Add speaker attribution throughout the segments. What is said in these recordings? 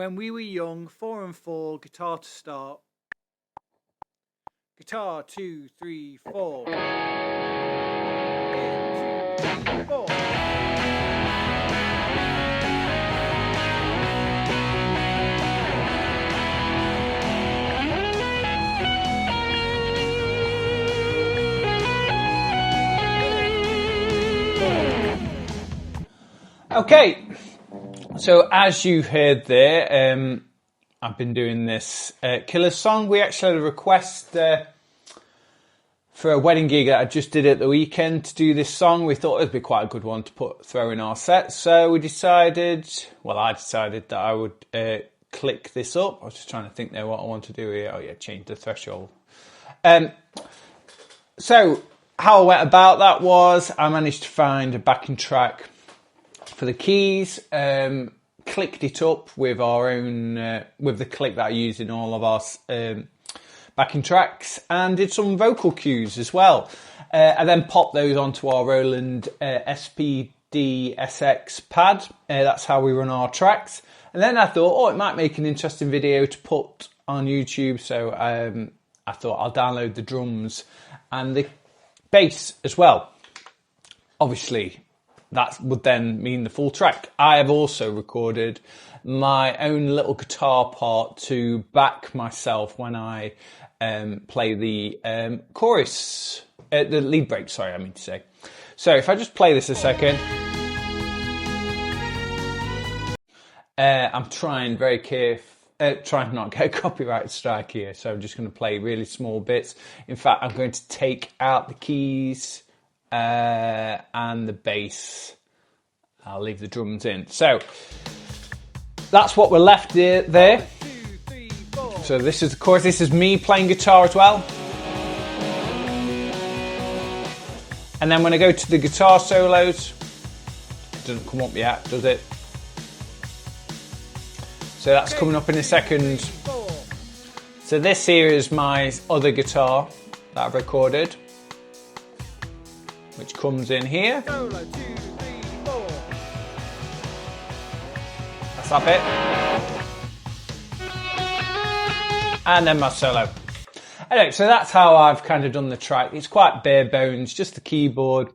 Speaker 1: When we were young, 4 and 4, guitar to start. Guitar, 2, 3, 4. 1, 2, 3, 4.
Speaker 2: Okay, so as you heard there, I've been doing this Killers song. We actually had a request for a wedding gig that I just did at the weekend to do this song. We thought it'd be quite a good one to throw in our set, so I decided that I would click this up. I was just trying to think there what I want to do here. Oh yeah, change the threshold. So how I went about that was I managed to find a backing track for the keys, clicked it up with our own, with the click that I use in all of our backing tracks, and did some vocal cues as well. I then popped those onto our Roland SPD SX pad. That's how we run our tracks. And then I thought, it might make an interesting video to put on YouTube. So I thought I'll download the drums and the bass as well. Obviously, that would then mean the full track. I have also recorded my own little guitar part to back myself when I play the chorus, the lead break, sorry, I mean to say. So if I just play this a second. I'm trying very trying not to get a copyright strike here, so I'm just going to play really small bits. In fact, I'm going to take out the keys and the bass. I'll leave the drums in. So that's what we're left there.
Speaker 1: 1, 2, 3, 4.
Speaker 2: So this is the chorus. This is me playing guitar as well. And then when I go to the guitar solos, it doesn't come up yet, does it? So that's coming up in a second. So this here is my other guitar that I've recorded, which comes in here.
Speaker 1: Solo, 2, 3, 4.
Speaker 2: That's that bit. And then my solo. Anyway, so that's how I've kind of done the track. It's quite bare bones, just the keyboard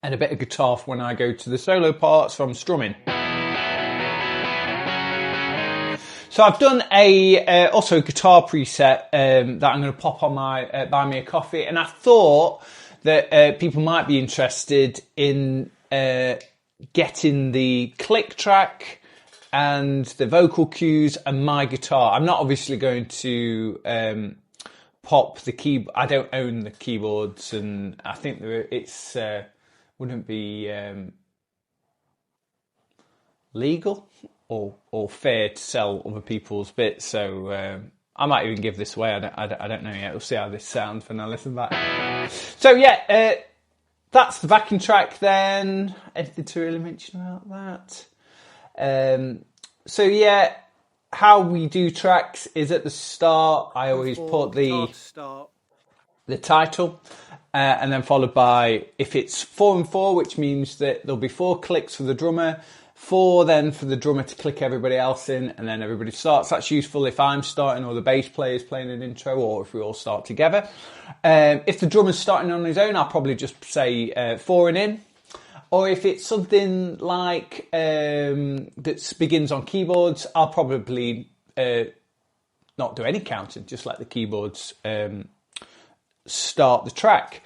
Speaker 2: and a bit of guitar for when I go to the solo parts from strumming. So I've done also a guitar preset that I'm going to pop on my Buy Me a Coffee, and I thought that people might be interested in getting the click track and the vocal cues and my guitar. I'm not obviously going to pop the keyboard. I don't own the keyboards, and I think it's wouldn't be legal or fair to sell other people's bits. So I might even give this away. I don't know yet. We'll see how this sounds when I listen back. So yeah, that's the backing track then. Anything to really mention about that? So yeah, how we do tracks is at the start, I always put the title, and then followed by, if it's 4 and 4, which means that there'll be 4 clicks for the drummer, 4 then for the drummer to click everybody else in, and then everybody starts. That's useful if I'm starting or the bass player is playing an intro, or if we all start together. If the drummer's starting on his own, I'll probably just say 4 and in. Or if it's something like that begins on keyboards, I'll probably not do any counting, just let the keyboards start the track.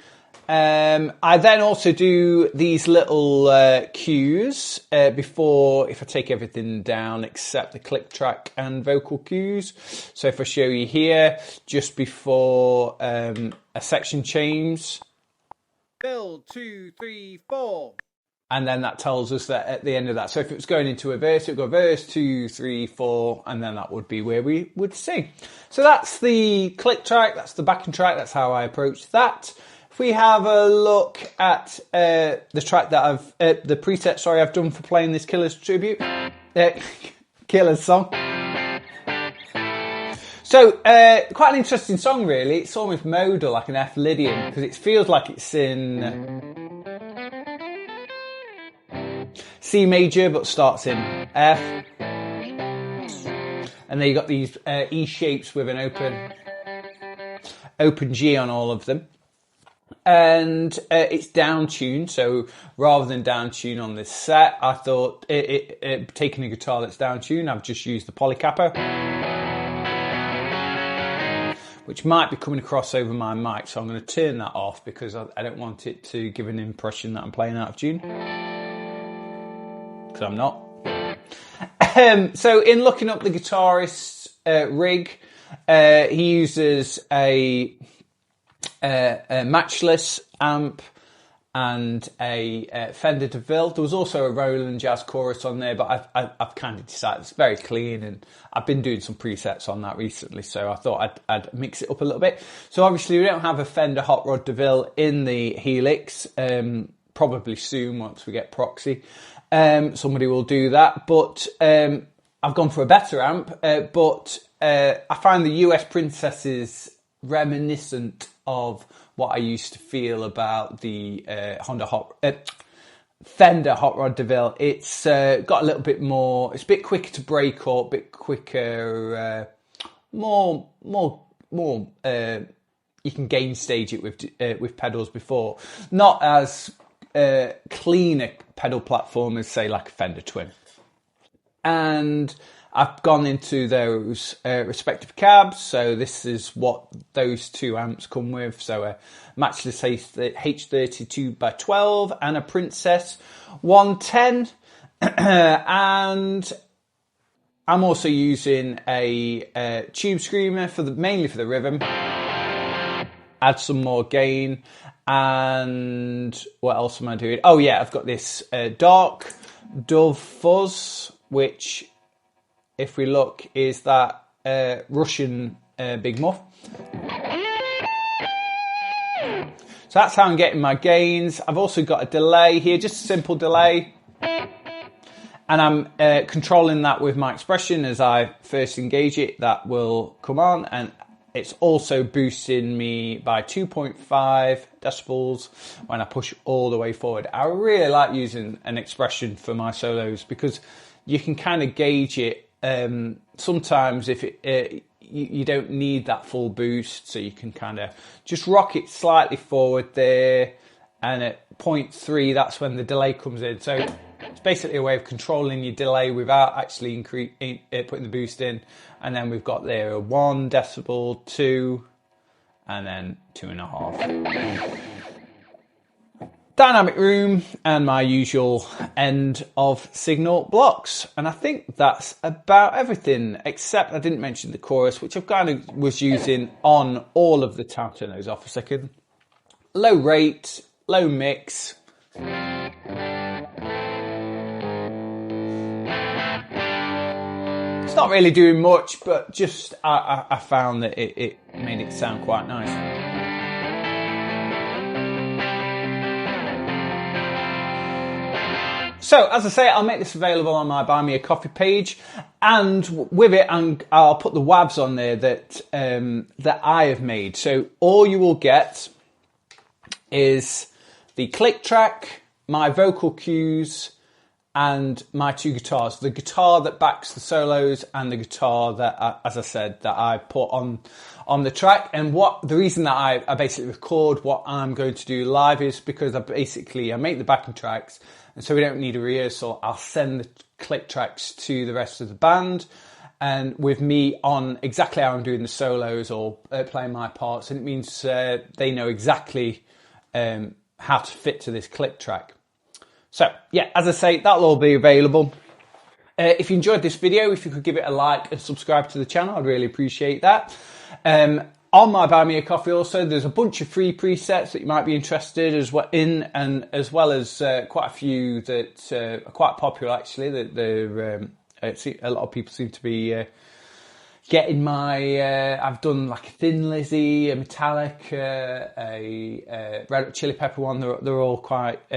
Speaker 2: I then also do these little cues before, if I take everything down except the click track and vocal cues. So if I show you here, just before a section change.
Speaker 1: Build, 2, 3, 4.
Speaker 2: And then that tells us that at the end of that. So if it was going into a verse, it would go verse 2, 3, 4, and then that would be where we would sing. So that's the click track, that's the backing track, that's how I approach that. If we have a look at the track that the preset, I've done for playing this Killers tribute, Killers song. So, quite an interesting song really. It's almost modal, like an F Lydian, because it feels like it's in C major, but starts in F. and they got these E shapes with an open G on all of them. And it's down tuned, so rather than down tune on this set, I thought taking a guitar that's down tuned, I've just used the polycapo, which might be coming across over my mic, so I'm going to turn that off because I don't want it to give an impression that I'm playing out of tune, because I'm not. So in looking up the guitarist's rig, he uses a matchless amp and a Fender DeVille. There was also a Roland Jazz Chorus on there, but I've kind of decided it's very clean, and I've been doing some presets on that recently, so I thought I'd mix it up a little bit. So obviously we don't have a Fender Hot Rod DeVille in the Helix. Probably soon, once we get proxy, somebody will do that. But I've gone for a better amp, but I find the US Princesses reminiscent of what I used to feel about the Fender Hot Rod DeVille. It's got a little bit more, it's a bit quicker to break up, a bit quicker, more you can gain stage it with pedals before. Not as clean a pedal platform as, say, like a Fender Twin. And I've gone into those respective cabs, so this is what those two amps come with. So a matchless H32 by 12 and a Princess 110. And I'm also using a tube screamer mainly for the rhythm. Add some more gain. And what else am I doing? Oh yeah, I've got this dark Dove Fuzz, which, if we look, is that Russian Big Muff. So that's how I'm getting my gains. I've also got a delay here, just a simple delay. And I'm controlling that with my expression as I first engage it. That will come on, and it's also boosting me by 2.5 decibels when I push all the way forward. I really like using an expression for my solos because you can kind of gauge it. Sometimes if you don't need that full boost, so you can kind of just rock it slightly forward there, and at 0.3 that's when the delay comes in. So it's basically a way of controlling your delay without actually putting the boost in. And then we've got there a 1 decibel, 2, and then 2.5. Dynamic room and my usual end of signal blocks, and I think that's about everything, except I didn't mention the chorus, which I've kind of was using on all of the time. Turn those off a second. Low rate, low mix. It's not really doing much, but just I found that it made it sound quite nice. So, as I say, I'll make this available on my Buy Me a Coffee page, and with it, I'll put the WAVs on there that I have made. So, all you will get is the click track, my vocal cues, and my two guitars. The guitar that backs the solos, and the guitar that, as I said, that I put on the track. And the reason that I basically record what I'm going to do live is because I make the backing tracks. And so we don't need a rehearsal. I'll send the click tracks to the rest of the band, and with me on exactly how I'm doing the solos or playing my parts, and it means they know exactly how to fit to this click track. So yeah, as I say, that'll all be available. If you enjoyed this video, if you could give it a like and subscribe to the channel, I'd really appreciate that. On my Buy Me a Coffee also, there's a bunch of free presets that you might be interested as well as well as quite a few that are quite popular actually. That a lot of people seem to be getting my. I've done like a Thin Lizzy, a Metallic, a Red Hot Chili Pepper one. They're all quite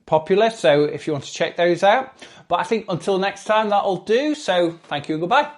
Speaker 2: popular. So if you want to check those out, but I think until next time that'll do. So thank you and goodbye.